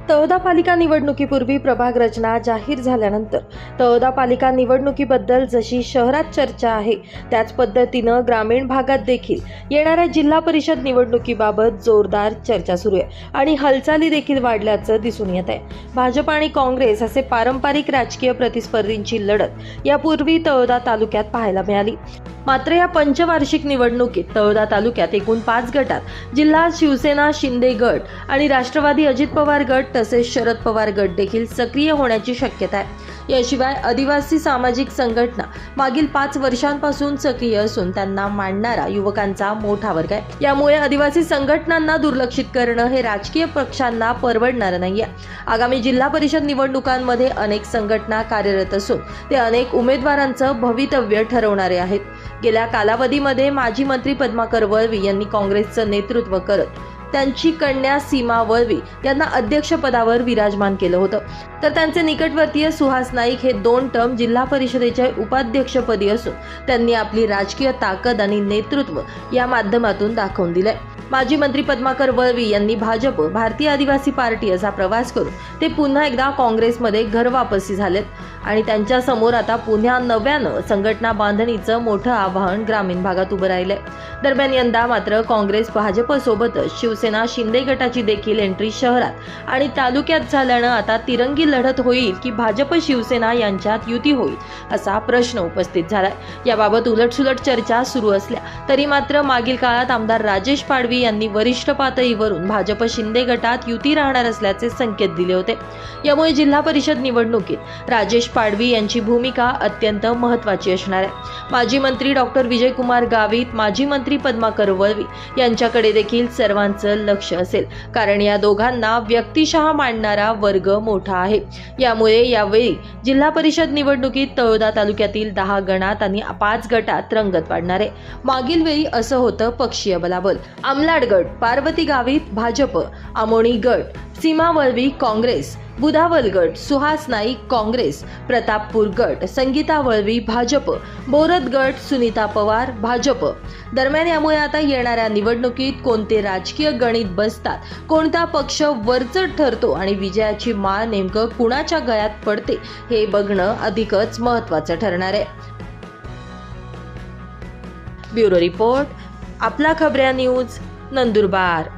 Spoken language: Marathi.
तळोदा पालिका निवडणुकीपूर्वी प्रभाग रचना जाहीर झाल्यानंतर तळोदा पालिका निवडणुकीबद्दल जशी शहरात चर्चा आहे त्याच पद्धतीनं ग्रामीण भागात देखील येणाऱ्या जिल्हा परिषद निवडणुकीबाबत जोरदार चर्चा सुरू आहे आणि हालचाली देखील वाढल्याचं दिसून येत आहे। भाजप आणि काँग्रेस असे पारंपरिक राजकीय प्रतिस्पर्धींची लढत यापूर्वी तळोदा तालुक्यात पाहायला मिळाली। मात्र या पंचवार्षिक निवडणुकीत तळोदा तालुक्यात एकूण 5 गटात जिल्हा शिवसेना शिंदे गट आणि राष्ट्रवादी अजित पवार गट तसेच शरद पवार गट देखील सक्रिय होण्याची शक्यता आहे। याशिवाय आदिवासी सामाजिक संघटना मागील 5 वर्षांपासून सक्रिय असून त्यांना मांडणारा युवकांचा मोठा वर्ग आहे। यामुळे आदिवासी संघटनांना दुर्लक्षित करणं हे राजकीय पक्षांना परवडणार नाहीये। आगामी जिल्हा परिषद निवडणुकांमध्ये अनेक संघटना कार्यरत असून ते अनेक उमेदवारांचं भवितव्य ठरवणारे आहेत। गेल्या कालावधीमध्ये माजी मंत्री पद्माकर वळवी यांनी काँग्रेसचं नेतृत्व करत त्यांची कन्या सीमा वळवी यांना अध्यक्षपदावर विराजमान केलं होतं, तर त्यांचे निकटवर्तीय सुहास नाईक हे 2 टर्म जिल्हा परिषदेच्या उपाध्यक्षपदी असून त्यांनी आपली राजकीय ताकद आणि नेतृत्व या माध्यमातून दाखवून दिलंय। माजी मंत्री पद्माकर वळवी यांनी भाजप भारतीय आदिवासी पार्टी असा प्रवास करून ते पुन्हा एकदा काँग्रेसमध्ये घरवापसी झालेत आणि त्यांच्या समोर आता पुन्हा नव्यानं संघटना बांधणीचं मोठं आव्हान ग्रामीण भागात उभं राहिलंय। दरम्यान यंदा मात्र काँग्रेस भाजपसोबतच शिवसेना शिंदे गटाची देखील एंट्री शहरात आणि तालुक्यात झाल्यानं आता तिरंगी लढत होईल की भाजप शिवसेना यांच्यात युती होईल असा प्रश्न उपस्थित झालाय। याबाबत उलटसुलट चर्चा सुरू असल्या तरी मात्र मागील काळात आमदार राजेश पाडवी यांनी वरिष्ठ पातळीवरून भाजप शिंदे गटात युती राहणार असल्याचे संकेत दिले होते। यामुळे जिल्हा परिषद निवडणुकीत राजेश पाडवी यांची भूमिका अत्यंत महत्त्वाची असणार आहे। माजी मंत्री डॉक्टर विजयकुमार गावित, माजी मंत्री पद्माकर वळवी यांच्याकडे देखील सर्वांचं लक्ष असेल, कारण या दोघांना व्यक्तिशः मांडणारा वर्ग मोठा आहे। यामुळे यावेळी जिल्हा परिषद निवडणुकीत तळोदा तालुक्यातील 10 गणात आणि 5 गटात रंगत वाढणार आहे। मागील वेळी असं होतं पक्षीय बलाबल। आमलाड गट पार्वती गावित भाजप, आमोणी गट सीमा वळवी काँग्रेस, बुधावल गट सुहास नाईक काँग्रेस, प्रतापपूर गट संगीता वळवी भाजप, बोरद गट सुनीता पवार भाजप। दरम्यान यामुळे आता येणाऱ्या निवडणुकीत कोणते राजकीय गणित बसतात, कोणता पक्ष वरचढ ठरतो आणि विजयाची माळ नेमकं कुणाच्या गळ्यात पडते हे बघणं अधिकच महत्त्वाचं ठरणार आहे। ब्युरो रिपोर्ट, आपला खबऱ्या न्यूज, नंदुरबार।